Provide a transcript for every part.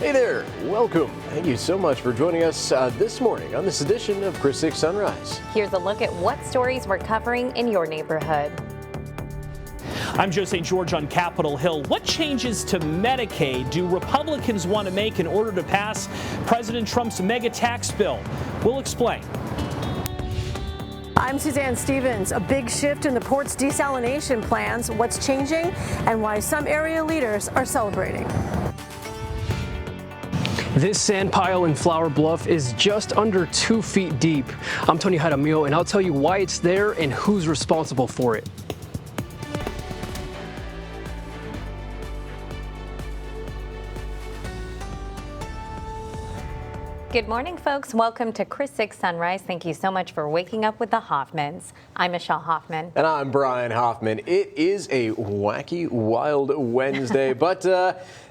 Hey there, welcome. Thank you so much for joining us this morning on this edition of Chris 6 Sunrise. Here's a look at what stories we're covering in your neighborhood. I'm Joe St. George on Capitol Hill. What changes to Medicaid do Republicans want to make in order to pass President Trump's mega tax bill? We'll explain. I'm Suzanne Stevens. A big shift in the port's desalination plans, what's changing, and why some area leaders are celebrating. This sand pile in Flower Bluff is just under 2 feet deep. I'm Tony Jaramillo, and I'll tell you why it's there and who's responsible for it. Good morning, folks. Welcome to Chris 6 Sunrise. Thank you so much for waking up with the Hoffmans. I'm Michelle Hoffman. And I'm Brian Hoffman. It is a wacky, wild Wednesday, but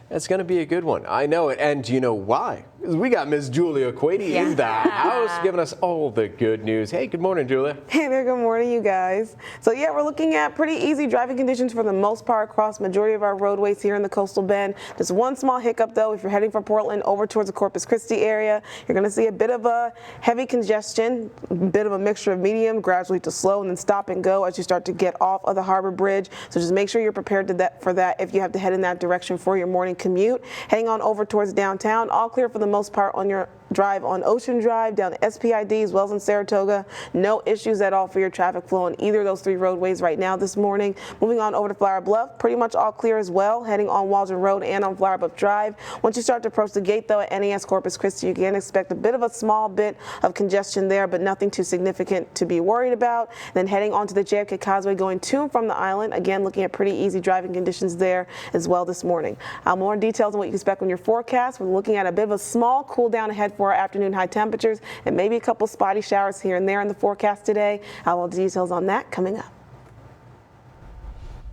it's going to be a good one. I know it. And you know why? Because we got Miss Julia Quady in the house giving us all the good news. Hey, good morning, Julia. Hey there, good morning, you guys. So yeah, we're looking at pretty easy driving conditions for the most part across the majority of our roadways here in the Coastal Bend. Just one small hiccup though, if you're heading from Portland over towards the Corpus Christi area, you're going to see a bit of a heavy congestion, a bit of a mixture of medium, gradually to slow, and then stop and go as you start to get off of the Harbor Bridge. So just make sure you're prepared for that if you have to head in that direction for your morning commute. Heading on over towards downtown, all clear for the most part on your drive on Ocean Drive down to SPID as well as in Saratoga. No issues at all for your traffic flow on either of those three roadways right now this morning. Moving on over to Flower Bluff, pretty much all clear as well, heading on Waldron Road and on Flower Bluff Drive. Once you start to approach the gate though at NES Corpus Christi, you can expect a bit of a small bit of congestion there, but nothing too significant to be worried about. Then heading onto the JFK Causeway going to and from the island, again looking at pretty easy driving conditions there as well this morning. More details on what you expect on your forecast. We're looking at a bit of a small cool down ahead for our afternoon high temperatures and maybe a couple spotty showers here and there in the forecast today. I'll have details on that coming up.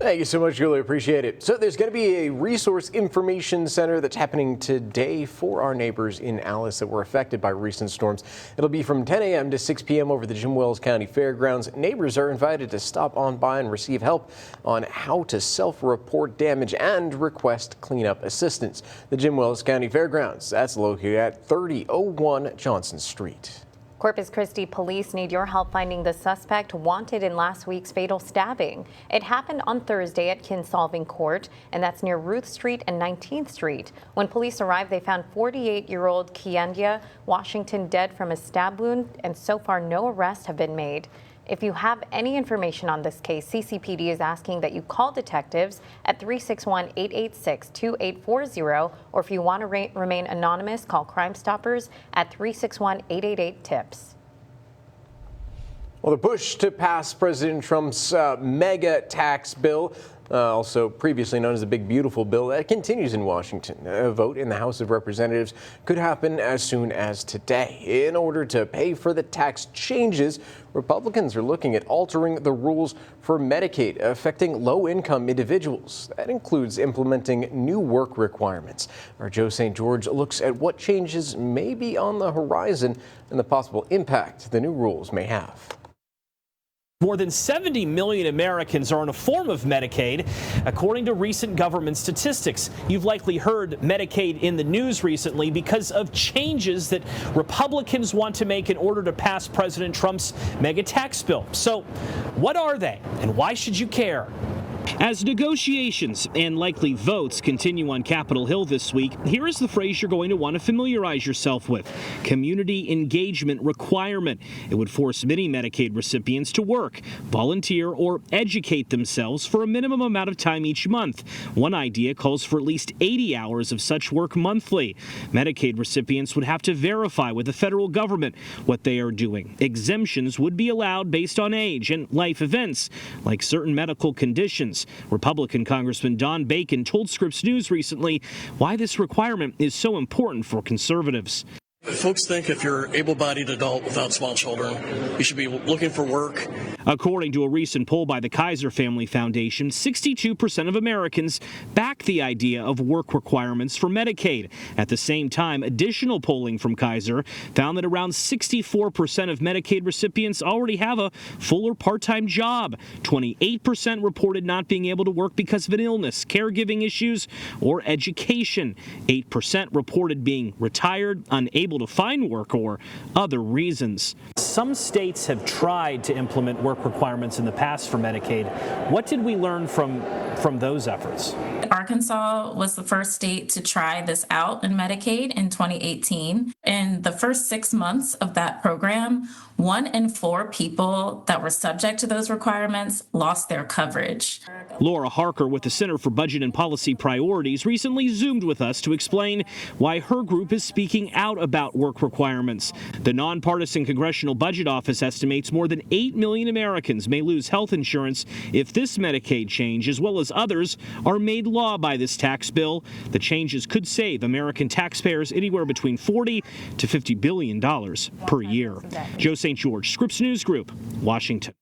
Thank you so much, Julia. Appreciate it. So there's going to be a resource information center that's happening today for our neighbors in Alice that were affected by recent storms. It'll be from 10 a.m. to 6 p.m. over the Jim Wells County Fairgrounds. Neighbors are invited to stop on by and receive help on how to self-report damage and request cleanup assistance. The Jim Wells County Fairgrounds, that's located at 3001 Johnson Street. Corpus Christi police need your help finding the suspect wanted in last week's fatal stabbing. It happened on Thursday at Kinsolving Court, and that's near Ruth Street and 19th Street. When police arrived, they found 48-year-old Kiandia Washington dead from a stab wound, and so far no arrests have been made. If you have any information on this case, CCPD is asking that you call detectives at 361-886-2840, or if you want to remain anonymous, call Crime Stoppers at 361-888-TIPS. Well, the push to pass President Trump's mega tax bill, also previously known as the Big Beautiful Bill, that continues in Washington. A vote in the House of Representatives could happen as soon as today. In order to pay for the tax changes, Republicans are looking at altering the rules for Medicaid affecting low-income individuals. That includes implementing new work requirements. Our Joe St. George looks at what changes may be on the horizon and the possible impact the new rules may have. More than 70 million Americans are on a form of Medicaid, according to recent government statistics. You've likely heard Medicaid in the news recently because of changes that Republicans want to make in order to pass President Trump's mega tax bill. So what are they, and why should you care? As negotiations and likely votes continue on Capitol Hill this week, here is the phrase you're going to want to familiarize yourself with: community engagement requirement. It would force many Medicaid recipients to work, volunteer, or educate themselves for a minimum amount of time each month. One idea calls for at least 80 hours of such work monthly. Medicaid recipients would have to verify with the federal government what they are doing. Exemptions would be allowed based on age and life events, like certain medical conditions. Republican Congressman Don Bacon told Scripps News recently why this requirement is so important for conservatives. Folks think if you're able-bodied adult without small children, you should be looking for work. According to a recent poll by the Kaiser Family Foundation, 62% of Americans back the idea of work requirements for Medicaid. At the same time, additional polling from Kaiser found that around 64% of Medicaid recipients already have a full or part-time job. 28% reported not being able to work because of an illness, caregiving issues, or education. 8% reported being retired, unable to find work, or other reasons. Some states have tried to implement work requirements in the past for Medicaid. What did we learn from those efforts? Arkansas was the first state to try this out in Medicaid in 2018. In the first 6 months of that program, 1 in 4 people that were subject to those requirements lost their coverage. Laura Harker with the Center for Budget and Policy Priorities recently Zoomed with us to explain why her group is speaking out about work requirements. The nonpartisan Congressional Budget Office estimates more than 8 million Americans may lose health insurance if this Medicaid change, as well as others, are made law by this tax bill. The changes could save American taxpayers anywhere between $40 to $50 billion per year. Joe St. George, Scripps News Group, Washington.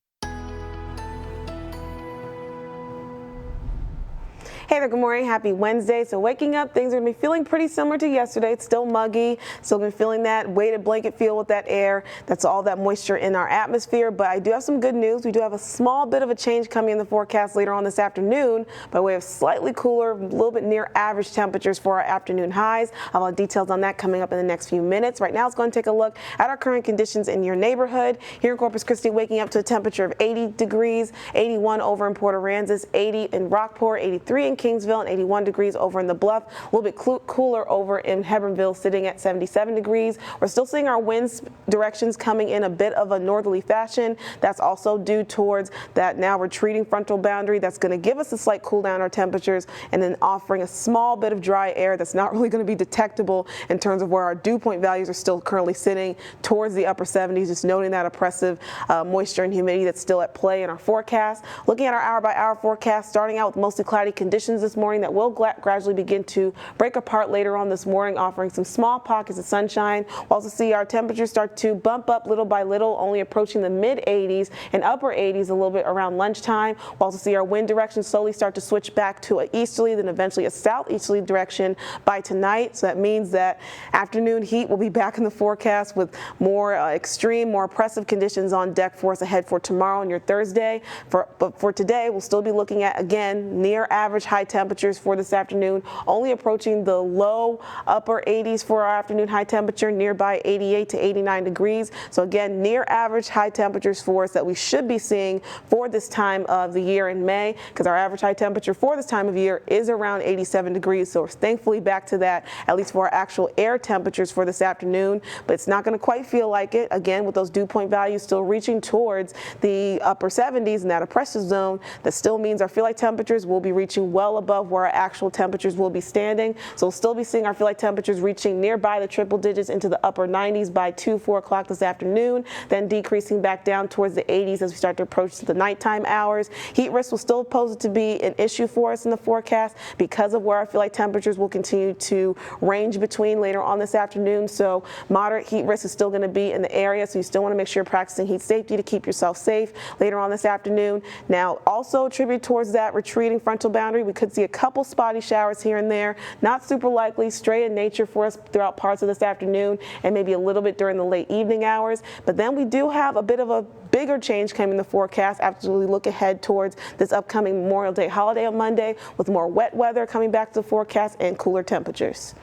Hey there, good morning, happy Wednesday. So waking up, things are going to be feeling pretty similar to yesterday. It's still muggy, still going to be feeling that weighted blanket feel with that air. That's all that moisture in our atmosphere. But I do have some good news. We do have a small bit of a change coming in the forecast later on this afternoon by way of slightly cooler, a little bit near average temperatures for our afternoon highs. I'll have details on that coming up in the next few minutes. Right now, let's go and take a look at our current conditions in your neighborhood. Here in Corpus Christi, waking up to a temperature of 80 degrees, 81 over in Port Aransas, 80 in Rockport, 83 in Kingsville, and 81 degrees over in the Bluff. A little bit cooler over in Hebronville, sitting at 77 degrees. We're still seeing our winds directions coming in a bit of a northerly fashion. That's also due towards that now retreating frontal boundary that's going to give us a slight cool down our temperatures, and then offering a small bit of dry air that's not really going to be detectable in terms of where our dew point values are still currently sitting towards the upper 70s. Just noting that oppressive moisture and humidity that's still at play in our forecast. Looking at our hour-by-hour forecast, starting out with mostly cloudy conditions this morning that will gradually begin to break apart later on this morning, offering some small pockets of sunshine. We'll also see our temperatures start to bump up little by little, only approaching the mid 80s and upper 80s a little bit around lunchtime. We'll also see our wind direction slowly start to switch back to an easterly, then eventually a southeasterly direction by tonight. So that means that afternoon heat will be back in the forecast with more extreme, more oppressive conditions on deck for us ahead for tomorrow and your Thursday. But for today, we'll still be looking at, again, near average high temperatures for this afternoon, only approaching the low upper 80s for our afternoon high temperature, nearby 88 to 89 degrees. So again, near average high temperatures for us that we should be seeing for this time of the year in May, because our average high temperature for this time of year is around 87 degrees. So we're thankfully back to that, at least for our actual air temperatures for this afternoon. But it's not going to quite feel like it, again, with those dew point values still reaching towards the upper 70s in that oppressive zone. That still means our feel like temperatures will be reaching well above where our actual temperatures will be standing. So we'll still be seeing our feel like temperatures reaching nearby the triple digits into the upper 90s by 4 o'clock this afternoon, then decreasing back down towards the 80s as we start to approach the nighttime hours. Heat risk will still pose to be an issue for us in the forecast because of where I feel like temperatures will continue to range between later on this afternoon. So moderate heat risk is still going to be in the area. So you still want to make sure you're practicing heat safety to keep yourself safe later on this afternoon. Now, also attribute towards that retreating frontal boundary, we could see a couple spotty showers here and there, not super likely, stray in nature for us throughout parts of this afternoon and maybe a little bit during the late evening hours. But then we do have a bit of a bigger change coming in the forecast after we look ahead towards this upcoming Memorial Day holiday on Monday, with more wet weather coming back to the forecast and cooler temperatures.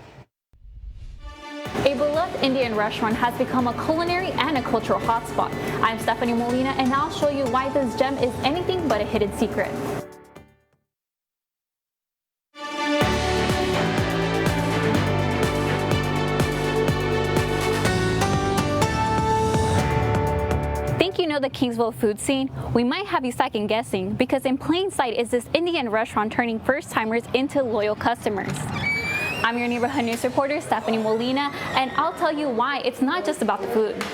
A beloved Indian restaurant has become a culinary and a cultural hotspot. I'm Stephanie Molina, and I'll show you why this gem is anything but a hidden secret. You know the Kingsville food scene? We might have you second guessing, because in plain sight is this Indian restaurant turning first-timers into loyal customers. I'm your neighborhood news reporter, Stephanie Molina, and I'll tell you why it's not just about the food.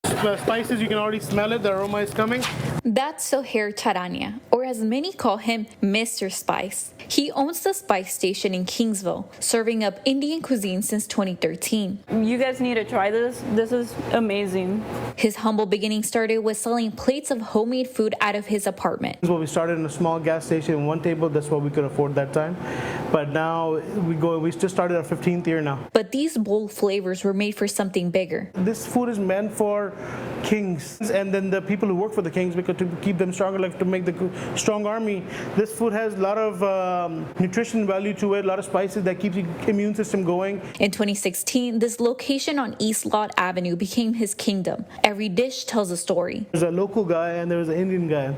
The spices, you can already smell it, the aroma is coming. That's Zohair Charania, or as many call him, Mr. Spice. He owns the Spice Station in Kingsville, serving up Indian cuisine since 2013. You guys need to try this. This is amazing. His humble beginning started with selling plates of homemade food out of his apartment. Well, we started in a small gas station, one table, that's what we could afford that time. But now we just started our 15th year now. But these bold flavors were made for something bigger. This food is meant for kings and then the people who work for the kings, because to keep them stronger, like to make the strong army. This food has a lot of nutrition value to it, a lot of spices that keeps the immune system going. In 2016, this location on East Lot Avenue became his kingdom. Every dish tells a story. There's a local guy and there was an Indian guy.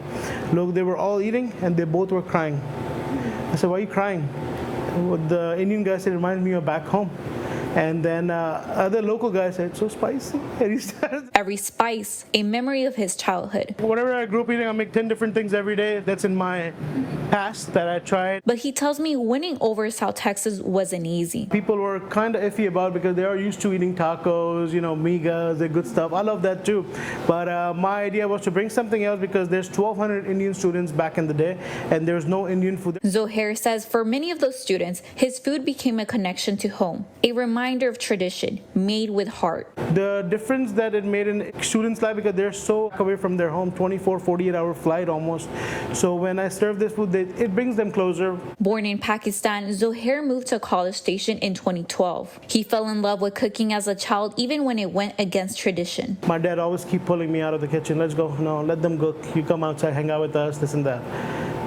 Look, they were all eating and they both were crying. I said, why are you crying? The Indian guy said, it reminds me of back home. And then other local guys said, so spicy. And he started. Every spice, a memory of his childhood. Whatever I grew up eating, I make 10 different things every day. That's in my past that I tried. But he tells me winning over South Texas wasn't easy. People were kind of iffy about it because they are used to eating tacos, migas, the good stuff. I love that too. But my idea was to bring something else because there's 1,200 Indian students back in the day and there's no Indian food. Zohair says for many of those students, his food became a connection to home, a reminder of tradition made with heart. The difference that it made in students' life, because they're so away from their home, 24, 48-hour flight almost. So when I serve this food, it brings them closer. Born in Pakistan, Zohair moved to College Station in 2012. He fell in love with cooking as a child, even when it went against tradition. My dad always keep pulling me out of the kitchen. Let's go. No, let them cook. You come outside, hang out with us, this and that.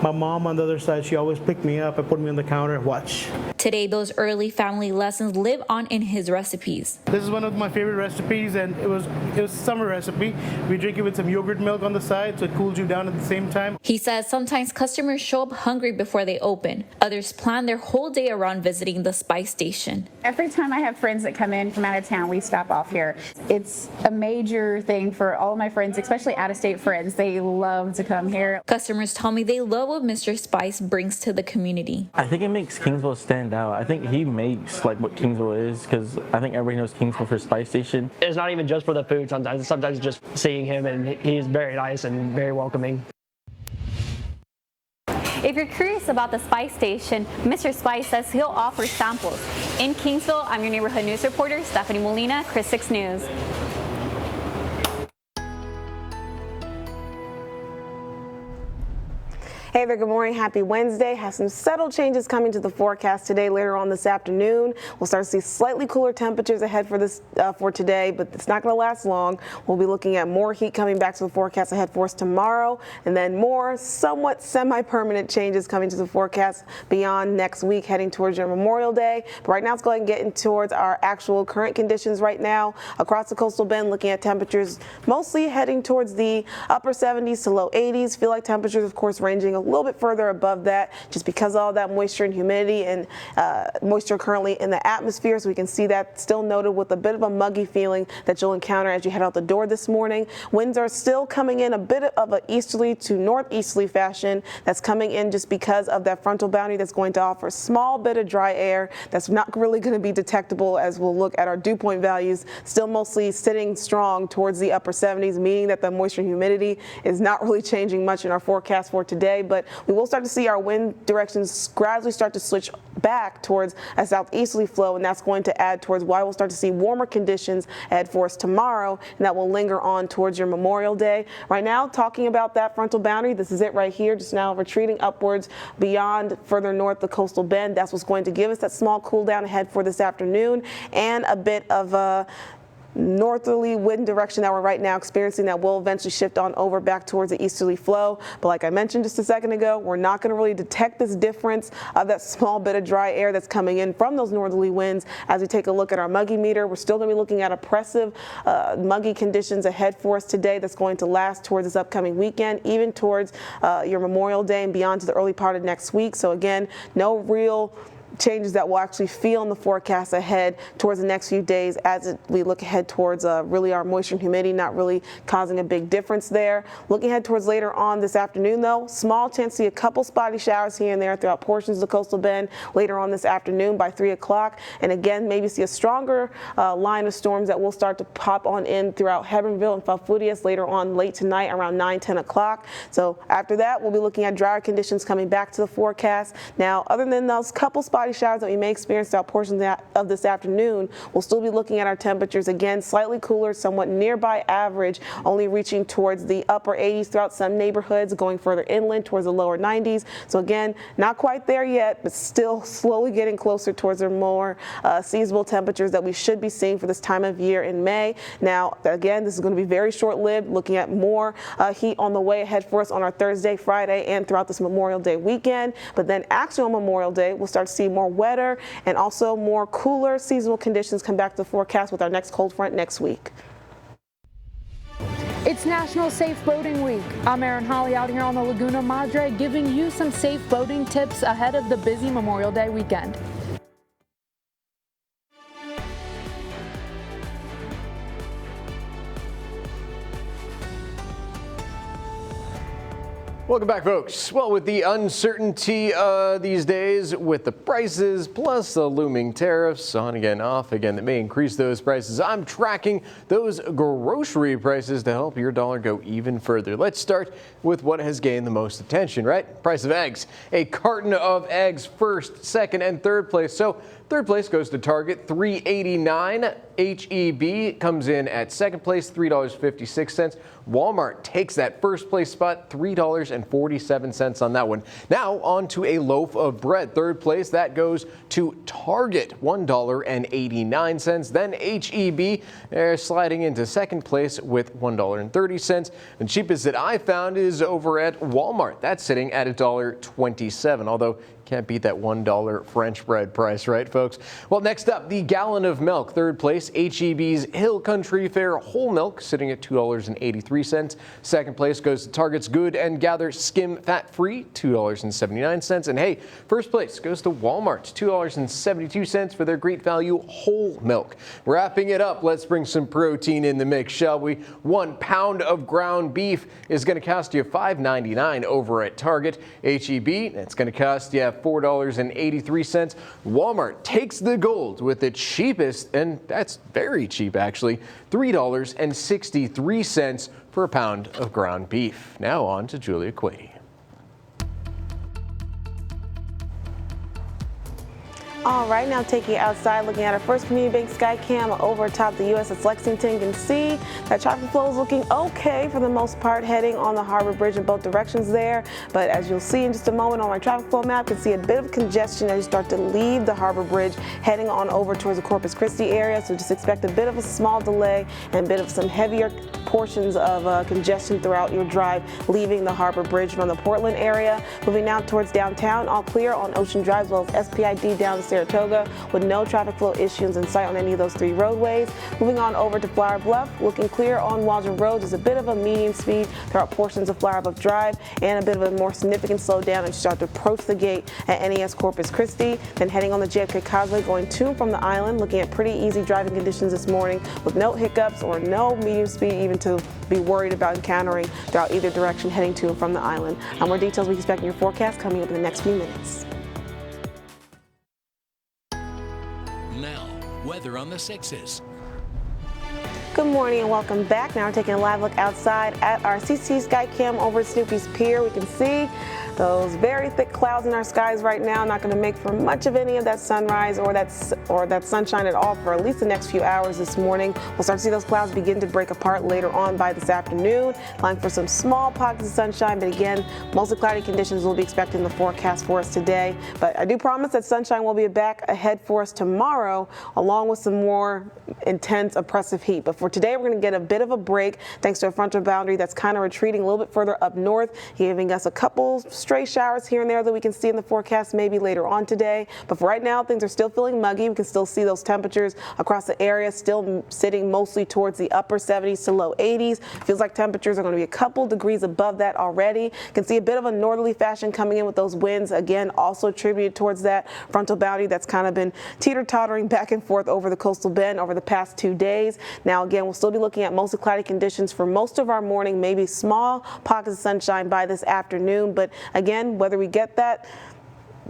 My mom on the other side, she always picked me up and put me on the counter, watch. Today, those early family lessons live on in his recipes. This is one of my favorite recipes, and it was a summer recipe. We drink it with some yogurt milk on the side, so it cools you down at the same time. He says sometimes customers show up hungry before they open. Others plan their whole day around visiting the Spice Station. Every time I have friends that come in from out of town, we stop off here. It's a major thing for all of my friends, especially out-of-state friends. They love to come here. Customers tell me they love what Mr. Spice brings to the community. I think it makes Kingsville stand out. I think he makes what Kingsville is, because I think everybody knows Kingsville for Spice Station. It's not even just for the food sometimes just seeing him, and he's very nice and very welcoming. If you're curious about the Spice Station, Mr. Spice says he'll offer samples. In Kingsville, I'm your neighborhood news reporter, Stephanie Molina, KRIS 6 News. Hey there, good morning, happy Wednesday. Have some subtle changes coming to the forecast today. Later on this afternoon, we'll start to see slightly cooler temperatures ahead for today, but it's not going to last long. We'll be looking at more heat coming back to the forecast ahead for us tomorrow, and then more somewhat semi-permanent changes coming to the forecast beyond next week, heading towards your Memorial Day. But right now, let's go ahead and get towards our actual current conditions right now across the coastal bend, looking at temperatures mostly heading towards the upper 70s to low 80s. Feel like temperatures, of course, ranging a little bit further above that just because of all that moisture and humidity and moisture currently in the atmosphere. So we can see that still noted with a bit of a muggy feeling that you'll encounter as you head out the door this morning. Winds are still coming in a bit of an easterly to northeasterly fashion. That's coming in just because of that frontal boundary that's going to offer a small bit of dry air that's not really going to be detectable as we'll look at our dew point values, still mostly sitting strong towards the upper 70s, meaning that the moisture and humidity is not really changing much in our forecast for today. But we will start to see our wind directions gradually start to switch back towards a southeasterly flow, and that's going to add towards why we'll start to see warmer conditions ahead for us tomorrow, and that will linger on towards your Memorial Day. Right now, talking about that frontal boundary, this is it right here, just now retreating upwards beyond further north the coastal bend. That's what's going to give us that small cool down ahead for this afternoon, and a bit of a northerly wind direction that we're right now experiencing that will eventually shift on over back towards the easterly flow. But like I mentioned just a second ago, we're not going to really detect this difference of that small bit of dry air that's coming in from those northerly winds. As we take a look at our muggy meter, we're still going to be looking at oppressive muggy conditions ahead for us today that's going to last towards this upcoming weekend, even towards your Memorial Day and beyond to the early part of next week. So again, no real changes that we'll actually feel in the forecast ahead towards the next few days as we look ahead towards really our moisture and humidity not really causing a big difference there. Looking ahead towards later on this afternoon, though, small chance to see a couple spotty showers here and there throughout portions of the coastal bend later on this afternoon by 3 o'clock. And again, maybe see a stronger line of storms that will start to pop on in throughout Hebbronville and Falfurrias later on late tonight around 9-10 o'clock. So after that, we'll be looking at drier conditions coming back to the forecast. Now, other than those couple spotty showers that we may experience throughout portions of this afternoon, we'll still be looking at our temperatures again slightly cooler, somewhat nearby average, only reaching towards the upper 80s throughout some neighborhoods, going further inland towards the lower 90s. So again, not quite there yet, but still slowly getting closer towards the more seasonable temperatures that we should be seeing for this time of year in May. Now, again, this is going to be very short-lived, looking at more heat on the way ahead for us on our Thursday, Friday, and throughout this Memorial Day weekend. But then actually on Memorial Day, we'll start to see more weather and also more cooler seasonal conditions come back to the forecast with our next cold front next week. It's National Safe Boating Week. I'm Erin Holly out here on the Laguna Madre giving you some safe boating tips ahead of the busy Memorial Day weekend. Welcome back, folks. Well, with the uncertainty these days with the prices plus the looming tariffs on again, off again, that may increase those prices, I'm tracking those grocery prices to help your dollar go even further. Let's start with what has gained the most attention, right? Price of eggs. A carton of eggs first, second, and third place. So third place goes to Target, $3.89. HEB comes in at second place, $3.56. Walmart takes that first place spot, $3.47 on that one. Now on to a loaf of bread. Third place, that goes to Target, $1.89. Then HEB sliding into second place with $1.30. The cheapest that I found is over at Walmart. That's sitting at $1.27, although can't beat that $1 French bread price, right, folks? Well, next up, the gallon of milk. Third place, HEB's Hill Country Fare whole milk, sitting at $2.83. Second place goes to Target's Good and Gather Skim Fat Free, $2.79. And hey, first place goes to Walmart, $2.72 for their great value whole milk. Wrapping it up, let's bring some protein in the mix, shall we? 1 pound of ground beef is going to cost you $5.99 over at Target. HEB, it's going to cost you $4.83. Walmart takes the gold with the cheapest, and that's very cheap actually, $3.63 for a pound of ground beef. Now on to Julia Quady. All right, now taking it outside, looking at our first community bank sky cam over atop the USS Lexington. You can see that traffic flow is looking okay for the most part, heading on the Harbor Bridge in both directions there. But as you'll see in just a moment on my traffic flow map, you can see a bit of congestion as you start to leave the Harbor Bridge, heading on over towards the Corpus Christi area. So just expect a bit of a small delay and a bit of some heavier portions of congestion throughout your drive, leaving the Harbor Bridge from the Portland area. Moving now towards downtown, all clear on Ocean Drive as well as SPID down to Saratoga, with no traffic flow issues in sight on any of those 3 roadways. Moving on over to Flower Bluff, looking clear on Waldron Road. There's a bit of a medium speed throughout portions of Flower Bluff Drive and a bit of a more significant slowdown as you start to approach the gate at NES Corpus Christi. Then heading on the JFK Causeway going to and from the island, looking at pretty easy driving conditions this morning with no hiccups or no medium speed even to be worried about encountering throughout either direction heading to and from the island. More details we expect in your forecast coming up in the next few minutes. Now, weather on the 6s. Good morning and welcome back. Now we're taking a live look outside at our CC Sky Cam over at Snoopy's Pier. We can see those very thick clouds in our skies right now, not going to make for much of any of that sunrise or that sunshine at all for at least the next few hours this morning. We'll start to see those clouds begin to break apart later on by this afternoon, allowing for some small pockets of sunshine, but again, mostly cloudy conditions will be expected in the forecast for us today. But I do promise that sunshine will be back ahead for us tomorrow, along with some more intense oppressive heat. But for today, we're going to get a bit of a break thanks to a frontal boundary that's kind of retreating a little bit further up north, giving us a couple stray showers here and there that we can see in the forecast maybe later on today. But for right now, things are still feeling muggy. We can still see those temperatures across the area still sitting mostly towards the upper 70s to low 80s. Feels like temperatures are going to be a couple degrees above that already. Can see a bit of a northerly fashion coming in with those winds, again, also attributed towards that frontal boundary that's kind of been teeter-tottering back and forth over the coastal bend over the past 2 days. Now, again, we'll still be looking at mostly cloudy conditions for most of our morning, maybe small pockets of sunshine by this afternoon. But again, whether we get that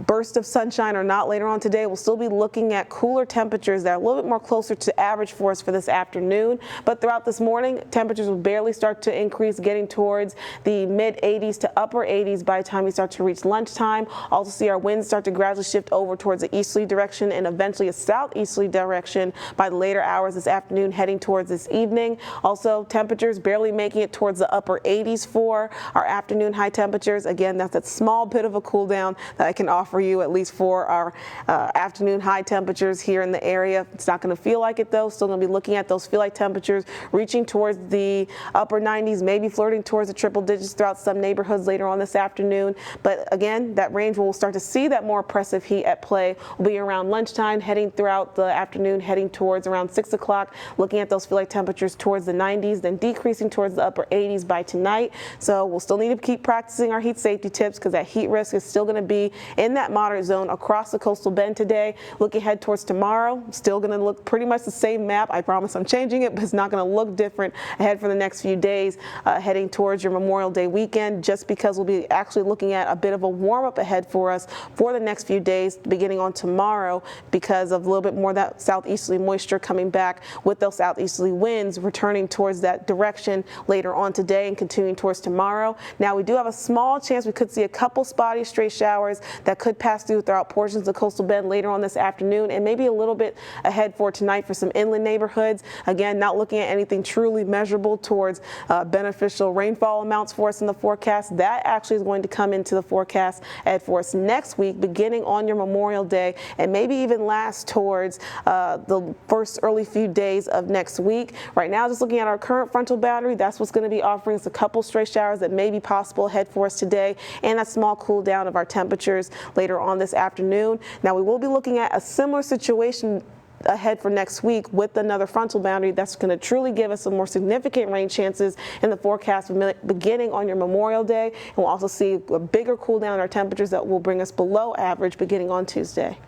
burst of sunshine or not later on today, we'll still be looking at cooler temperatures that are a little bit more closer to average for us for this afternoon. But throughout this morning, temperatures will barely start to increase, getting towards the mid 80s to upper 80s by the time we start to reach lunchtime. Also see our winds start to gradually shift over towards the easterly direction and eventually a southeasterly direction by the later hours this afternoon, heading towards this evening. Also, temperatures barely making it towards the upper 80s for our afternoon high temperatures. Again, that's a small bit of a cool down that I can offer you, at least for our afternoon high temperatures here in the area. It's not going to feel like it though. Still going to be looking at those feel like temperatures reaching towards the upper 90s, maybe flirting towards the triple digits throughout some neighborhoods later on this afternoon. But again, that range where we'll start to see that more oppressive heat at play will be around lunchtime, heading throughout the afternoon, heading towards around 6 o'clock, looking at those feel like temperatures towards the 90s, then decreasing towards the upper 80s by tonight. So we'll still need to keep practicing our heat safety tips because that heat risk is still going to be in that moderate zone across the coastal bend today. Look ahead towards tomorrow, still going to look pretty much the same map. I promise I'm changing it, but it's not going to look different ahead for the next few days, heading towards your Memorial Day weekend, just because we'll be actually looking at a bit of a warm up ahead for us for the next few days, beginning on tomorrow, because of a little bit more of that southeasterly moisture coming back with those southeasterly winds returning towards that direction later on today and continuing towards tomorrow. Now, we do have a small chance we could see a couple spotty stray showers that could pass through throughout portions of the coastal bend later on this afternoon, and maybe a little bit ahead for tonight for some inland neighborhoods. Again, not looking at anything truly measurable towards beneficial rainfall amounts for us in the forecast. That actually is going to come into the forecast ahead for us next week, beginning on your Memorial Day, and maybe even last towards the first early few days of next week. Right now, just looking at our current frontal boundary, that's what's going to be offering us a couple stray showers that may be possible ahead for us today, and a small cool down of our temperatures later on this afternoon. Now, we will be looking at a similar situation ahead for next week with another frontal boundary that's going to truly give us some more significant rain chances in the forecast beginning on your Memorial Day. And we'll also see a bigger cool down in our temperatures that will bring us below average beginning on Tuesday.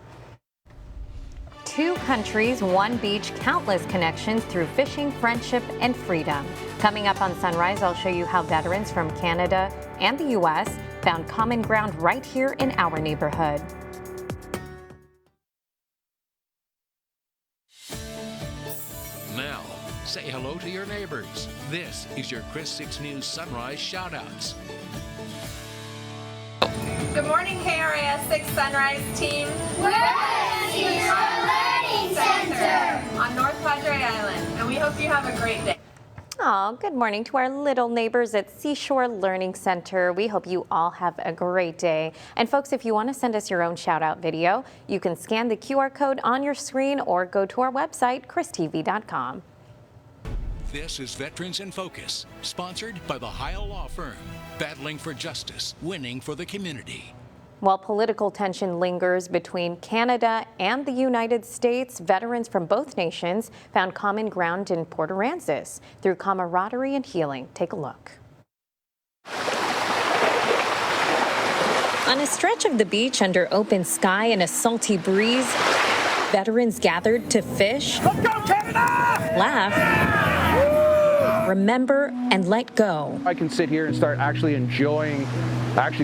2 countries, 1 beach, countless connections through fishing, friendship, and freedom. Coming up on Sunrise, I'll show you how veterans from Canada and the U.S. found common ground right here in our neighborhood. Now, say hello to your neighbors. This is your Chris 6 News Sunrise Shoutouts. Good morning, KRAS 6 Sunrise team. We're at Seashore Learning Center on North Padre Island, and we hope you have a great day. Oh, good morning to our little neighbors at Seashore Learning Center. We hope you all have a great day. And folks, if you want to send us your own shout out video, you can scan the QR code on your screen or go to our website, christv.com. This is Veterans in Focus, sponsored by the Heil Law Firm, battling for justice, winning for the community. While political tension lingers between Canada and the United States, veterans from both nations found common ground in Port Aransas through camaraderie and healing. Take a look. On a stretch of the beach under open sky and a salty breeze, veterans gathered to fish, laugh, remember, and let go. I can sit here and start actually enjoying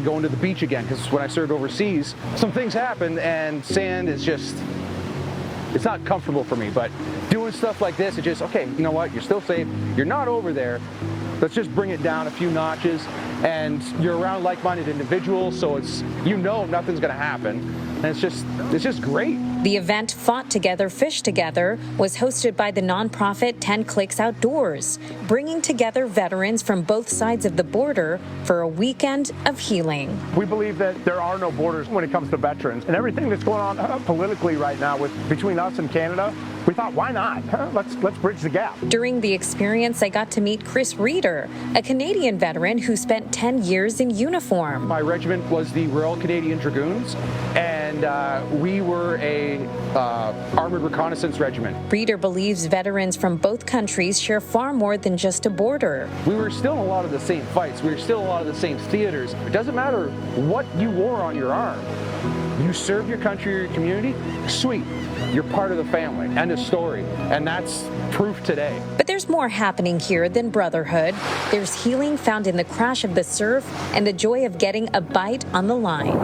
going to the beach again, because when I served overseas, some things happened and sand is just, it's not comfortable for me. But doing stuff like this, it's just, okay, you know what, you're still safe, you're not over there, let's just bring it down a few notches, and you're around like-minded individuals, so it's, you know, nothing's gonna happen, and it's just great. The event, Fought Together, Fish Together, was hosted by the nonprofit 10 Clicks Outdoors, bringing together veterans from both sides of the border for a weekend of healing. We believe that there are no borders when it comes to veterans, and everything that's going on politically right now between us and Canada, we thought, why not? Let's bridge the gap. During the experience, I got to meet Chris Reeder, a Canadian veteran who spent 10 years in uniform. My regiment was the Royal Canadian Dragoons, and we were a armored reconnaissance regiment. Reeder believes veterans from both countries share far more than just a border. We were still in a lot of the same fights. We were still in a lot of the same theaters. It doesn't matter what you wore on your arm. You serve your country or your community, sweet. You're part of the family. End of story. And that's proof today. But there's more happening here than brotherhood. There's healing found in the crash of the surf and the joy of getting a bite on the line.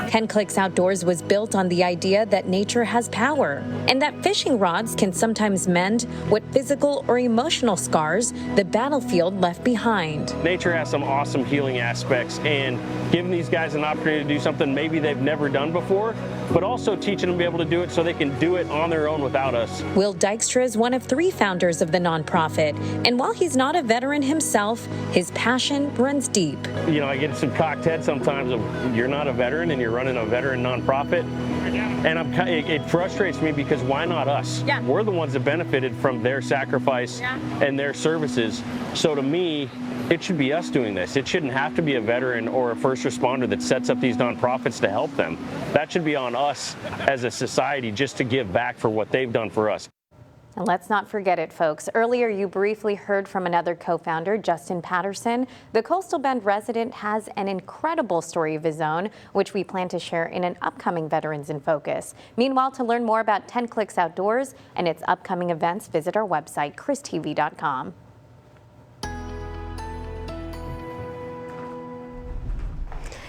10 Clicks Outdoors was built on the idea that nature has power and that fishing rods can sometimes mend what physical or emotional scars the battlefield left behind. Nature has some awesome healing aspects, and giving these guys an opportunity to do something maybe they've never done before, but also teaching them to be able to do it so they can do it on their own without us. Will Dykstra is one of 3 founders of the nonprofit, and while he's not a veteran himself, his passion runs deep. You know, I get some cocked head sometimes of you're not a veteran and you're running a veteran nonprofit, and it frustrates me because why not us? Yeah. We're the ones that benefited from their sacrifice and their services. So to me, it should be us doing this. It shouldn't have to be a veteran or a first responder that sets up these nonprofits to help them. That should be on us as a society just to give back for what they've done for us. And let's not forget it, folks. Earlier, you briefly heard from another co-founder, Justin Patterson. The Coastal Bend resident has an incredible story of his own, which we plan to share in an upcoming Veterans in Focus. Meanwhile, to learn more about 10 Clicks Outdoors and its upcoming events, visit our website, christv.com.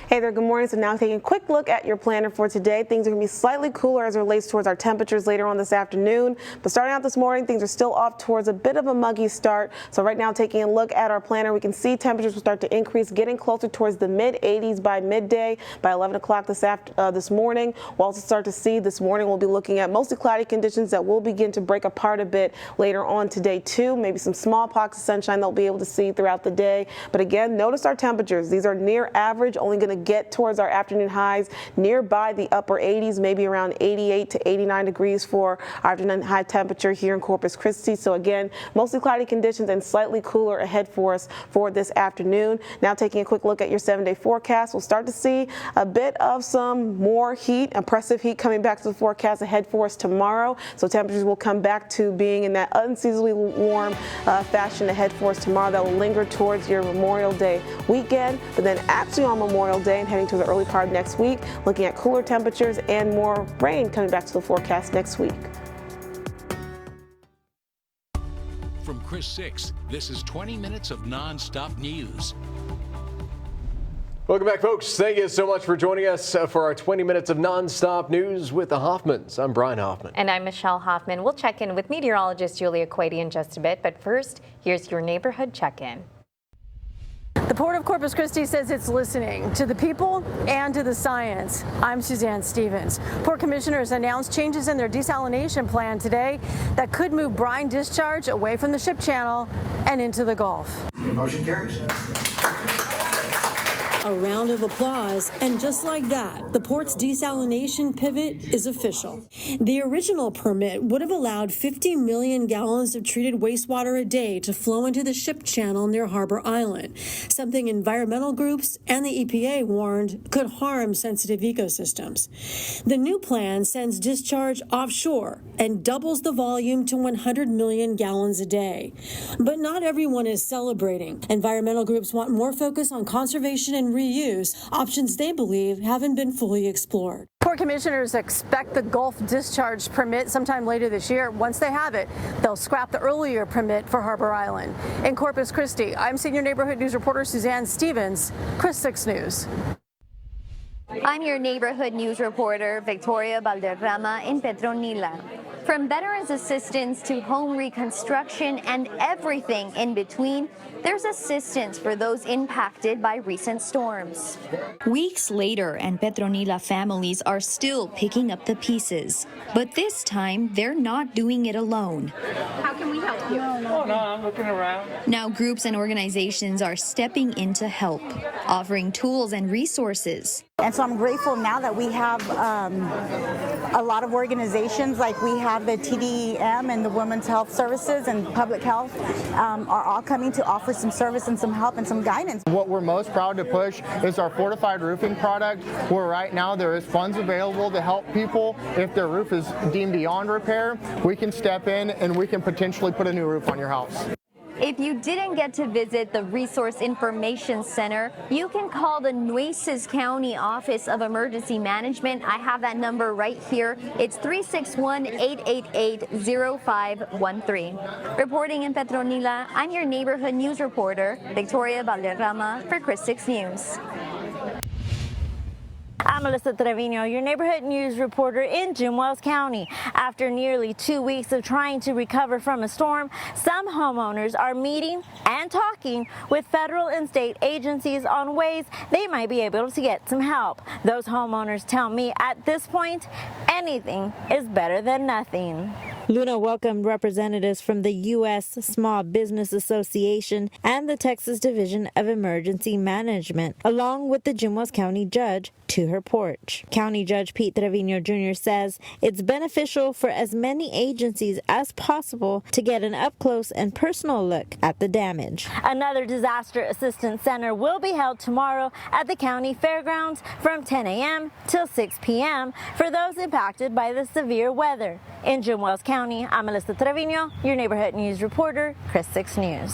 Hey there, good morning. So now taking a quick look at your planner for today. Things are going to be slightly cooler as it relates towards our temperatures later on this afternoon. But starting out this morning, things are still off towards a bit of a muggy start. So right now, taking a look at our planner, we can see temperatures will start to increase, getting closer towards the mid-80s by midday. By 11 o'clock this morning, we'll also start to see this morning we'll be looking at mostly cloudy conditions that will begin to break apart a bit later on today too. Maybe some small pockets of sunshine that we'll be able to see throughout the day. But again, notice our temperatures. These are near average, only going to get towards our afternoon highs nearby the upper 80s, maybe around 88 to 89 degrees for our afternoon high temperature here in Corpus Christi. So again, mostly cloudy conditions and slightly cooler ahead for us for this afternoon. Now taking a quick look at your 7-day forecast, we'll start to see a bit of some more heat, oppressive heat coming back to the forecast ahead for us tomorrow. So temperatures will come back to being in that unseasonably warm fashion ahead for us tomorrow. That will linger towards your Memorial Day weekend, but then actually on Memorial Day and heading to the early part of next week, looking at cooler temperatures and more rain coming back to the forecast next week. From Chris 6, this is 20 minutes of non-stop news. Welcome back, folks. Thank you so much for joining us for our 20 minutes of non-stop news with the Hoffmans. I'm Brian Hoffman. And I'm Michelle Hoffman. We'll check in with meteorologist Julia Quady in just a bit. But first, here's your neighborhood check-in. The Port of Corpus Christi says it's listening to the people and to the science. I'm Suzanne Stevens. Port commissioners announced changes in their desalination plan today that could move brine discharge away from the ship channel and into the Gulf. Motion carries. A round of applause, and just like that, the port's desalination pivot is official. The original permit would have allowed 50 million gallons of treated wastewater a day to flow into the ship channel near Harbor Island, something environmental groups and the EPA warned could harm sensitive ecosystems. The new plan sends discharge offshore and doubles the volume to 100 million gallons a day. But not everyone is celebrating. Environmental groups want more focus on conservation and reuse, options they believe haven't been fully explored. Port commissioners expect the Gulf discharge permit sometime later this year. Once they have it, they'll scrap the earlier permit for Harbor Island. In Corpus Christi, I'm senior neighborhood news reporter Suzanne Stevens, Chris 6 News. I'm your neighborhood news reporter, Victoria Valderrama in Petronila. From veterans assistance to home reconstruction and everything in between, there's assistance for those impacted by recent storms. Weeks later, and Petronila families are still picking up the pieces. But this time, they're not doing it alone. How can we help you? Oh, no, I'm looking around. Now groups and organizations are stepping in to help, offering tools and resources. And so I'm grateful now that we have a lot of organizations, like we have the TDEM and the Women's Health Services and Public Health are all coming to offer some service and some help and some guidance. What we're most proud to push is our fortified roofing product, where right now there is funds available to help people. If their roof is deemed beyond repair, we can step in and we can potentially put a new roof on your house. If you didn't get to visit the Resource Information Center, you can call the Nueces County Office of Emergency Management. I have that number right here. It's 361-888-0513. Reporting in Petronila, I'm your neighborhood news reporter, Victoria Valderrama for Chris 6 News. I'm Melissa Trevino, your neighborhood news reporter in Jim Wells County. After nearly 2 weeks of trying to recover from a storm, some homeowners are meeting and talking with federal and state agencies on ways they might be able to get some help. Those homeowners tell me at this point, anything is better than nothing. Luna welcomed representatives from the U.S. Small Business Association and the Texas Division of Emergency Management, along with the Jim Wells County judge, to her porch. County Judge Pete Trevino Jr. says it's beneficial for as many agencies as possible to get an up-close and personal look at the damage. Another disaster assistance center will be held tomorrow at the county fairgrounds from 10 a.m. till 6 p.m. for those impacted by the severe weather. In Jim Wells County, I'm Melissa Trevino, your neighborhood news reporter, Chris 6 News.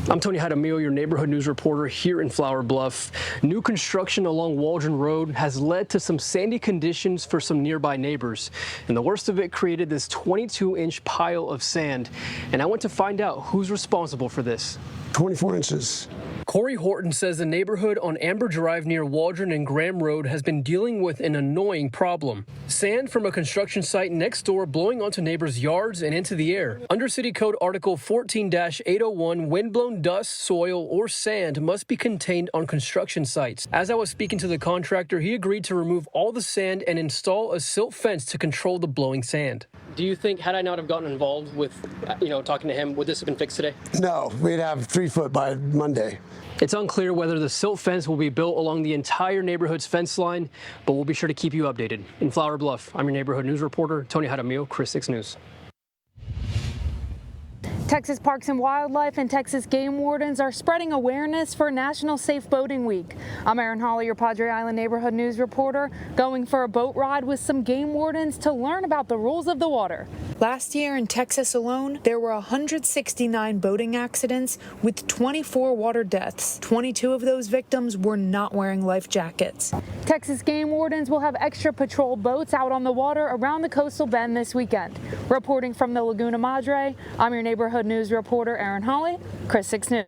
I'm Tony Jaramillo, your neighborhood news reporter here in Flower Bluff. New construction along Waldron Road has led to some sandy conditions for some nearby neighbors. And the worst of it created this 22-inch pile of sand. And I went to find out who's responsible for this. 24 inches. Corey Horton says the neighborhood on Amber Drive near Waldron and Graham Road has been dealing with an annoying problem. Sand from a construction site next door blowing onto neighbors' yards and into the air. Under City Code Article 14-801, windblown dust, soil, or sand must be contained on construction sites. As I was speaking to the contractor, he agreed to remove all the sand and install a silt fence to control the blowing sand. Do you think, had I not have gotten involved with, talking to him, would this have been fixed today? No, we'd have 3 foot by Monday. It's unclear whether the silt fence will be built along the entire neighborhood's fence line, but we'll be sure to keep you updated. In Flower Bluff, I'm your neighborhood news reporter, Tony Jaramillo, Chris 6 News. Texas Parks and Wildlife and Texas game wardens are spreading awareness for National Safe Boating Week. I'm Erin Hawley, your Padre Island neighborhood news reporter, going for a boat ride with some game wardens to learn about the rules of the water. Last year in Texas alone, there were 169 boating accidents with 24 water deaths. 22 of those victims were not wearing life jackets. Texas game wardens will have extra patrol boats out on the water around the coastal bend this weekend. Reporting from the Laguna Madre, I'm your neighborhood news reporter Erin Hawley, Chris 6 News.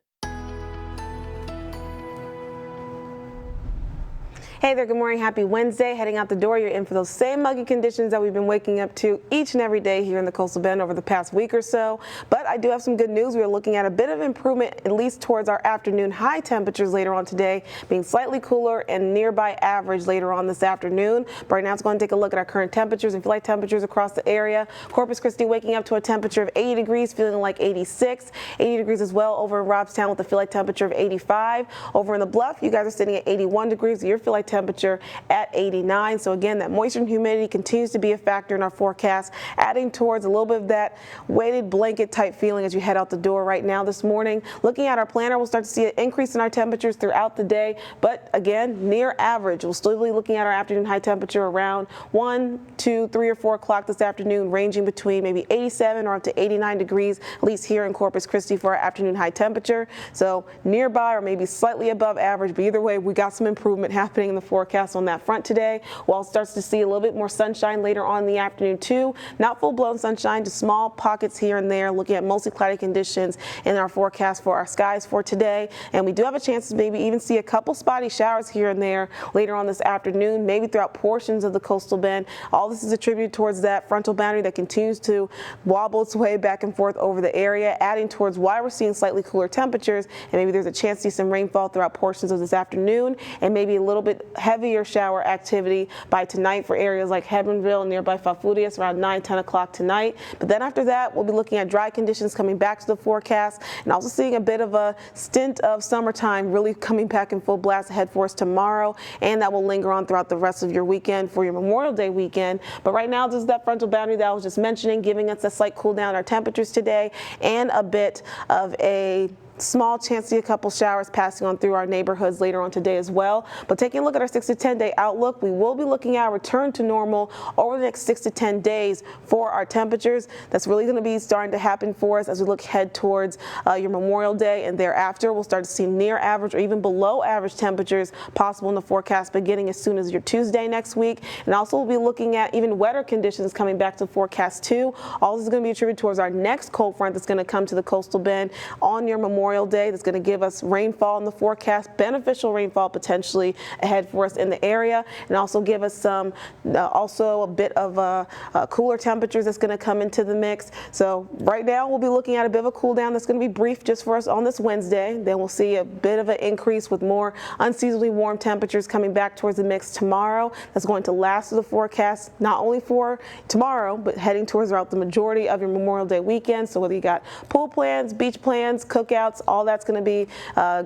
Hey there, good morning, happy Wednesday. Heading out the door, you're in for those same muggy conditions that we've been waking up to each and every day here in the Coastal Bend over the past week or so. But I do have some good news. We're looking at a bit of improvement, at least towards our afternoon high temperatures later on today, being slightly cooler and nearby average later on this afternoon. But right now, it's going to take a look at our current temperatures and feel like temperatures across the area. Corpus Christi waking up to a temperature of 80 degrees, feeling like 86. 80 degrees as well over in Robstown with a feel like temperature of 85. Over in the Bluff, you guys are sitting at 81 degrees. Your feel like temperature at 89. So again, that moisture and humidity continues to be a factor in our forecast, adding towards a little bit of that weighted blanket type feeling as you head out the door right now this morning. Looking at our planner, we'll start to see an increase in our temperatures throughout the day, but again, near average. We'll still be looking at our afternoon high temperature around 1, 2, 3, or 4 o'clock this afternoon, ranging between maybe 87 or up to 89 degrees, at least here in Corpus Christi for our afternoon high temperature. So nearby or maybe slightly above average, but either way, we got some improvement happening in the forecast on that front today. While it starts to see a little bit more sunshine later on in the afternoon too. Not full-blown sunshine, just small pockets here and there, looking at mostly cloudy conditions in our forecast for our skies for today. And we do have a chance to maybe even see a couple spotty showers here and there later on this afternoon, maybe throughout portions of the coastal bend. All this is attributed towards that frontal boundary that continues to wobble its way back and forth over the area, adding towards why we're seeing slightly cooler temperatures. And maybe there's a chance to see some rainfall throughout portions of this afternoon and maybe a little bit heavier shower activity by tonight for areas like Hebronville and nearby Falfurrias around 9-10 o'clock tonight. But then after that, we'll be looking at dry conditions coming back to the forecast and also seeing a bit of a stint of summertime really coming back in full blast ahead for us tomorrow, and that will linger on throughout the rest of your weekend for your Memorial Day weekend. But right now, this is that frontal boundary that I was just mentioning, giving us a slight cool down in our temperatures today and a bit of a small chance to see a couple showers passing on through our neighborhoods later on today as well. But taking a look at our 6 to 10 day outlook, we will be looking at a return to normal over the next 6 to 10 days for our temperatures. That's really going to be starting to happen for us as we look ahead towards your Memorial Day, and thereafter we'll start to see near average or even below average temperatures possible in the forecast beginning as soon as your Tuesday next week. And also we'll be looking at even wetter conditions coming back to the forecast too. All this is going to be attributed towards our next cold front that's going to come to the coastal bend on your Memorial Day. That's going to give us rainfall in the forecast, beneficial rainfall potentially ahead for us in the area, and also give us some also a bit of cooler temperatures that's going to come into the mix. So right now we'll be looking at a bit of a cool down that's going to be brief just for us on this Wednesday. Then we'll see a bit of an increase with more unseasonably warm temperatures coming back towards the mix tomorrow. That's going to last through the forecast not only for tomorrow but heading towards throughout the majority of your Memorial Day weekend. So whether you got pool plans, beach plans, cookouts, all that's going to be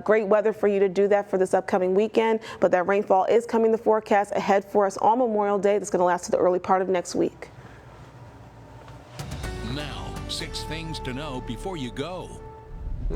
great weather for you to do that for this upcoming weekend. But that rainfall is coming the forecast ahead for us on Memorial Day. That's going to last to the early part of next week. Now, 6 things to know before you go.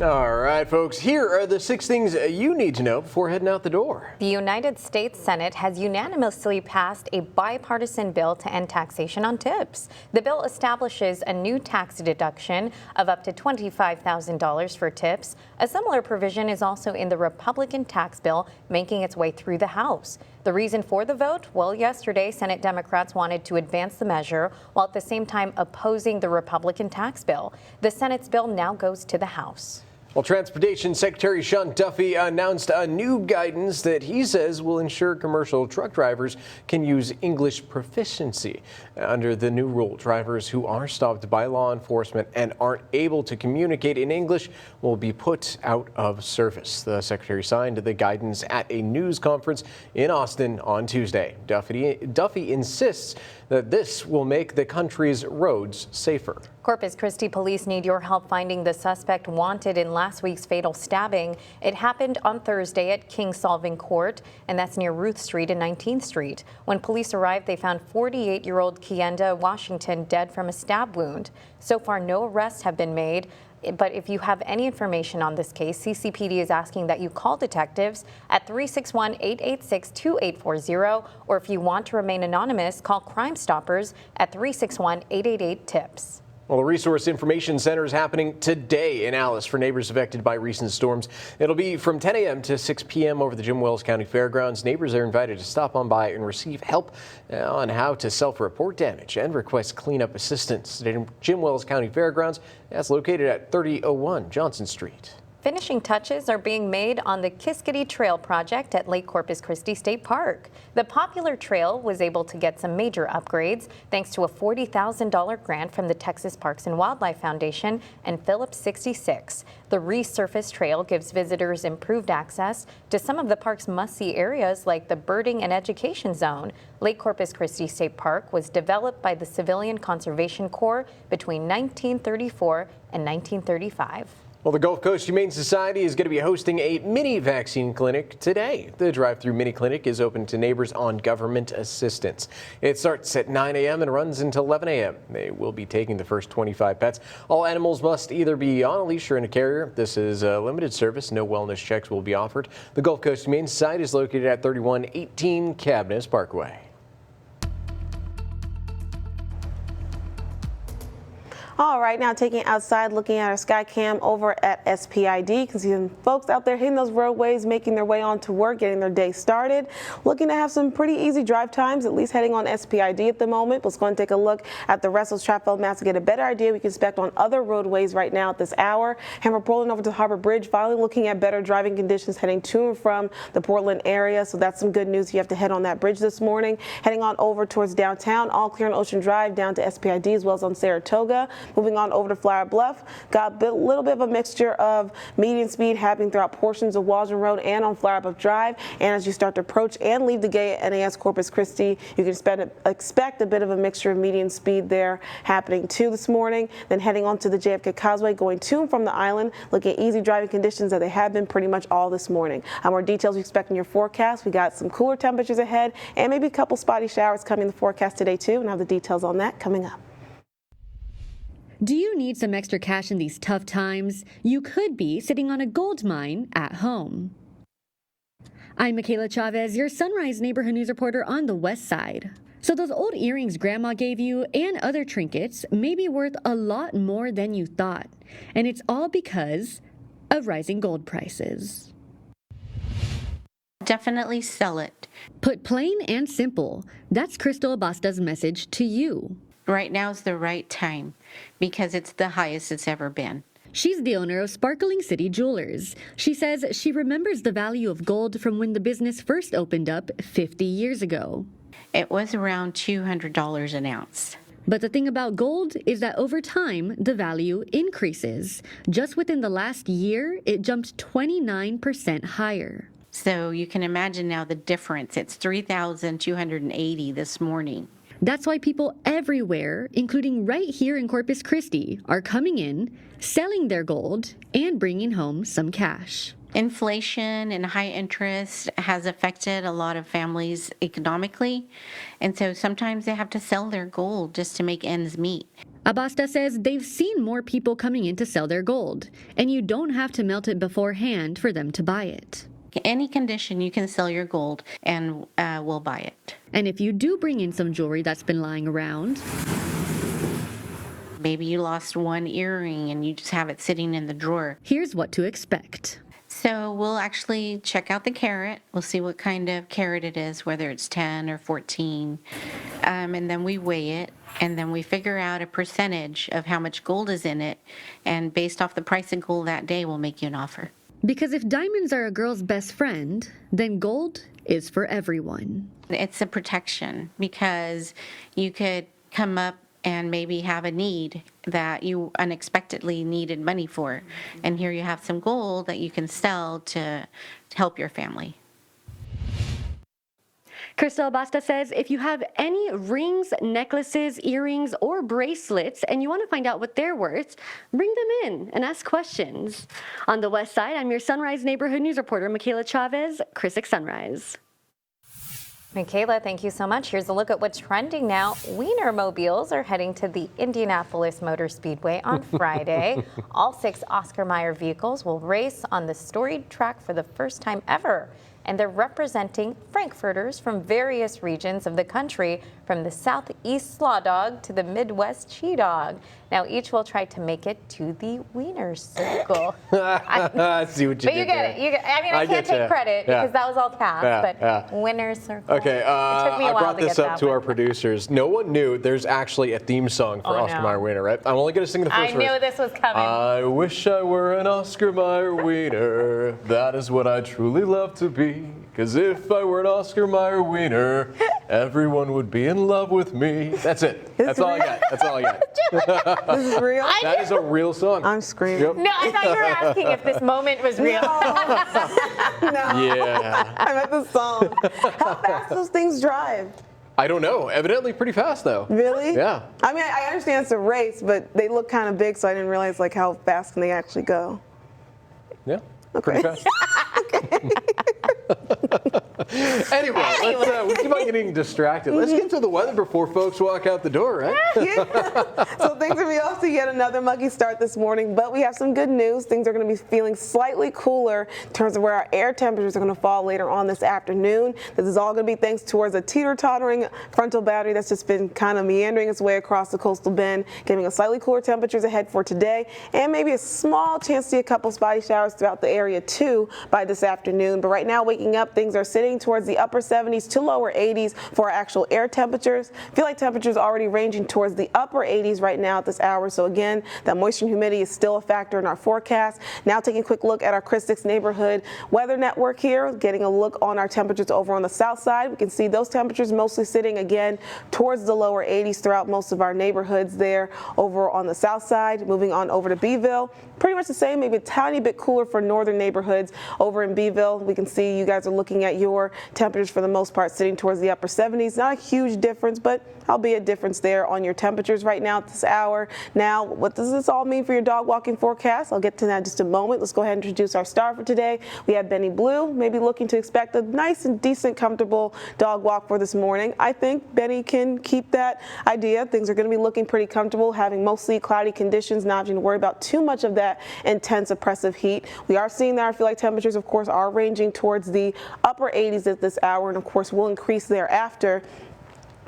All right, folks, here are the 6 things you need to know before heading out the door. The United States Senate has unanimously passed a bipartisan bill to end taxation on tips. The bill establishes a new tax deduction of up to $25,000 for tips. A similar provision is also in the Republican tax bill making its way through the House. The reason for the vote? Well, yesterday, Senate Democrats wanted to advance the measure while at the same time opposing the Republican tax bill. The Senate's bill now goes to the House. Well, Transportation Secretary Sean Duffy announced a new guidance that he says will ensure commercial truck drivers can use English proficiency. Under the new rule, drivers who are stopped by law enforcement and aren't able to communicate in English will be put out of service. The secretary signed the guidance at a news conference in Austin on Tuesday. Duffy insists that this will make the country's roads safer. Corpus Christi police need your help finding the suspect wanted in last week's fatal stabbing. It happened on Thursday at King Solving Court, and that's near Ruth Street and 19th Street. When police arrived, they found 48-year-old Kienda Washington dead from a stab wound. So far, no arrests have been made. But if you have any information on this case, CCPD is asking that you call detectives at 361-886-2840, or if you want to remain anonymous, call Crime Stoppers at 361-888-TIPS. Well, the Resource Information Center is happening today in Alice for neighbors affected by recent storms. It'll be from 10 a.m. to 6 p.m. over the Jim Wells County Fairgrounds. Neighbors are invited to stop on by and receive help on how to self-report damage and request cleanup assistance. Jim Wells County Fairgrounds, that's located at 3001 Johnson Street. Finishing touches are being made on the Kiskadee Trail project at Lake Corpus Christi State Park. The popular trail was able to get some major upgrades thanks to a $40,000 grant from the Texas Parks and Wildlife Foundation and Phillips 66. The resurfaced trail gives visitors improved access to some of the park's must-see areas like the birding and education zone. Lake Corpus Christi State Park was developed by the Civilian Conservation Corps between 1934 and 1935. Well, the Gulf Coast Humane Society is going to be hosting a mini vaccine clinic today. The drive-through mini clinic is open to neighbors on government assistance. It starts at 9 a.m. and runs until 11 a.m. They will be taking the first 25 pets. All animals must either be on a leash or in a carrier. This is a limited service. No wellness checks will be offered. The Gulf Coast Humane Society is located at 3118 Cabaniss Parkway. All right, now taking outside, looking at our sky cam over at SPID. You can see some folks out there hitting those roadways, making their way on to work, getting their day started. Looking to have some pretty easy drive times, at least heading on SPID at the moment. Let's go and take a look at the rest of those traffic maps to get a better idea we can expect on other roadways right now at this hour. And we're pulling over to Harbor Bridge, finally looking at better driving conditions heading to and from the Portland area. So that's some good news. You have to head on that bridge this morning. Heading on over towards downtown, all clear on Ocean Drive down to SPID as well as on Saratoga. Moving on over to Flower Bluff, got a little bit of a mixture of medium speed happening throughout portions of Waldron Road and on Flower Bluff Drive. And as you start to approach and leave the gate at NAS Corpus Christi, you can expect a bit of a mixture of medium speed there happening too this morning. Then heading on to the JFK Causeway, going to and from the island, looking at easy driving conditions that they have been pretty much all this morning. More details we expect in your forecast. We got some cooler temperatures ahead and maybe a couple spotty showers coming in the forecast today too, and I'll have the details on that coming up. Do you need some extra cash in these tough times? You could be sitting on a gold mine at home. I'm Michaela Chavez, your Sunrise Neighborhood News reporter on the West Side. So those old earrings Grandma gave you and other trinkets may be worth a lot more than you thought. And it's all because of rising gold prices. Definitely sell it. Put plain and simple, that's Crystal Abasta's message to you. Right now is the right time because it's the highest it's ever been. She's the owner of Sparkling City Jewelers. She says she remembers the value of gold from when the business first opened up 50 years ago. It was around $200 an ounce. But the thing about gold is that over time, the value increases. Just within the last year, it jumped 29% higher. So you can imagine now the difference. It's $3,280 this morning. That's why people everywhere, including right here in Corpus Christi, are coming in, selling their gold, and bringing home some cash. Inflation and high interest has affected a lot of families economically, and so sometimes they have to sell their gold just to make ends meet. Abasta says they've seen more people coming in to sell their gold, and you don't have to melt it beforehand for them to buy it. Any condition, you can sell your gold, and we'll buy it. And if you do bring in some jewelry that's been lying around, maybe you lost one earring and you just have it sitting in the drawer, here's what to expect. So we'll actually check out the carat. We'll see what kind of carat it is, whether it's 10 or 14. And then we weigh it, and then we figure out a percentage of how much gold is in it. And based off the price of gold that day, we'll make you an offer. Because if diamonds are a girl's best friend, then gold is for everyone. It's a protection because you could come up and maybe have a need that you unexpectedly needed money for. And here you have some gold that you can sell to help your family. Crystal Abasta says if you have any rings, necklaces, earrings, or bracelets and you want to find out what they're worth, bring them in and ask questions. On the West Side, I'm your Sunrise Neighborhood News reporter, Michaela Chavez, Chris Sunrise. Michaela, thank you so much. Here's a look at what's trending now. Wienermobiles are heading to the Indianapolis Motor Speedway on Friday. All 6 Oscar Mayer vehicles will race on the storied track for the first time ever. And they're representing Frankfurters from various regions of the country, from the Southeast Slaw Dog to the Midwest She Dog. Now, each will try to make it to the Wiener Circle. I see what you did. But you get it. I mean, I can't take credit because that was all tapped, but Wiener Circle. Okay, it took me a I while brought to this get up that to one. our producers. No one knew there's actually a theme song for Oscar Mayer Wiener, right? I'm only going to sing the first verse. I knew this was coming. I wish I were an Oscar Mayer Wiener. That is what I truly love to be. Because if I were an Oscar Mayer Wiener, everyone would be in love with me. That's it. That's all I got. That's all I got. This is real? That is a real song. I'm screaming. Yep. No, I thought you were asking if this moment was real. No. Yeah. I meant the song. How fast those things drive? I don't know. Evidently pretty fast, though. Really? Yeah. I mean, I understand it's a race, but they look kind of big, so I didn't realize like how fast can they actually go. Yeah. Okay. Pretty fast. Anyway, we keep on getting distracted. Let's get to the weather before folks walk out the door, right? Yeah. So things are going to be off to yet another muggy start this morning, but we have some good news. Things are going to be feeling slightly cooler in terms of where our air temperatures are going to fall later on this afternoon. This is all going to be thanks towards a teeter-tottering frontal boundary that's just been kind of meandering its way across the coastal bend, giving us slightly cooler temperatures ahead for today, and maybe a small chance to see a couple spotty showers throughout the area too by this afternoon. But right now, waking waking up, things are sitting towards the upper 70s to lower 80s for our actual air temperatures. Feel like temperatures already ranging towards the upper 80s right now at this hour. So again, that moisture and humidity is still a factor in our forecast. Now taking a quick look at our Chris 6 neighborhood weather network here, getting a look on our temperatures over on the south side. We can see those temperatures mostly sitting again towards the lower 80s throughout most of our neighborhoods there over on the south side. Moving on over to Beeville, pretty much the same, maybe a tiny bit cooler for northern neighborhoods over in Beeville. We can see you guys are looking at your temperatures for the most part sitting towards the upper 70s. Not a huge difference, but albeit difference there on your temperatures right now at this hour. Now, what does this all mean for your dog walking forecast? I'll get to that in just a moment. Let's go ahead and introduce our star for today. We have Benny Blue, maybe looking to expect a nice and decent, comfortable dog walk for this morning. I think Benny can keep that idea. Things are going to be looking pretty comfortable, having mostly cloudy conditions, not having to worry about too much of that intense oppressive heat. We are seeing that our feel like temperatures, of course, are ranging towards the upper 80s at this hour, and of course will increase thereafter.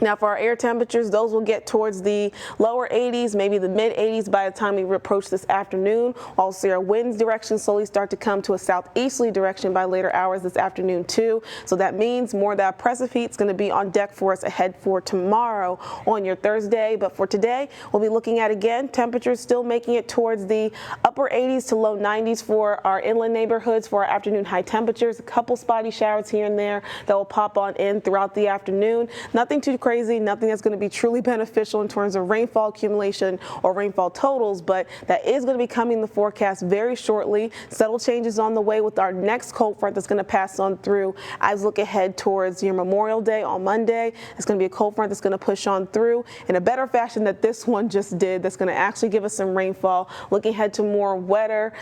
Now for our air temperatures, those will get towards the lower 80s, maybe the mid 80s by the time we approach this afternoon. Also, our winds direction slowly start to come to a southeasterly direction by later hours this afternoon too. So that means more of that oppressive heat is going to be on deck for us ahead for tomorrow on your Thursday. But for today, we'll be looking at again temperatures still making it towards the upper 80s to low 90s for our inland neighborhoods for our afternoon high temperatures. A couple spotty showers here and there that will pop on in throughout the afternoon. Nothing too crazy, nothing that's going to be truly beneficial in terms of rainfall accumulation or rainfall totals, but that is going to be coming in the forecast very shortly. Subtle changes on the way with our next cold front that's going to pass on through as we look ahead towards your Memorial Day on Monday. It's going to be a cold front that's going to push on through in a better fashion that this one just did. That's going to actually give us some rainfall. Looking ahead to more wet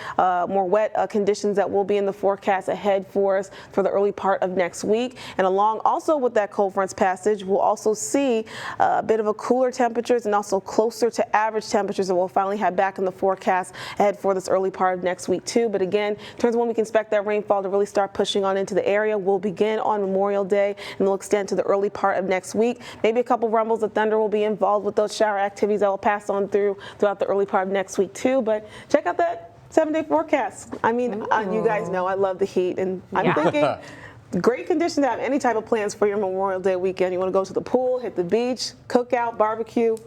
conditions that will be in the forecast ahead for us for the early part of next week. And along also with that cold front's passage, we'll also see a bit of a cooler temperatures and also closer to average temperatures that we'll finally have back in the forecast ahead for this early part of next week too. But again, in terms of when we can expect that rainfall to really start pushing on into the area, we'll begin on Memorial Day and we'll extend to the early part of next week. Maybe a couple rumbles of thunder will be involved with those shower activities that will pass on throughout the early part of next week too. But check out that 7-day forecast. I mean, you guys know I love the heat, and I'm thinking great condition to have any type of plans for your Memorial Day weekend. You want to go to the pool, hit the beach, cook out, barbecue,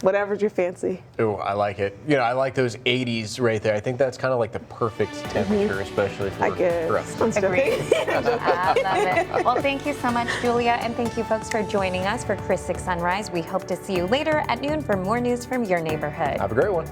whatever's your fancy. Oh, I like it. You know, I like those 80s right there. I think that's kind of like the perfect temperature, especially for us. Agreed. I love it. Well, thank you so much, Julia, and thank you folks for joining us for Chris 6 Sunrise. We hope to see you later at noon for more news from your neighborhood. Have a great one.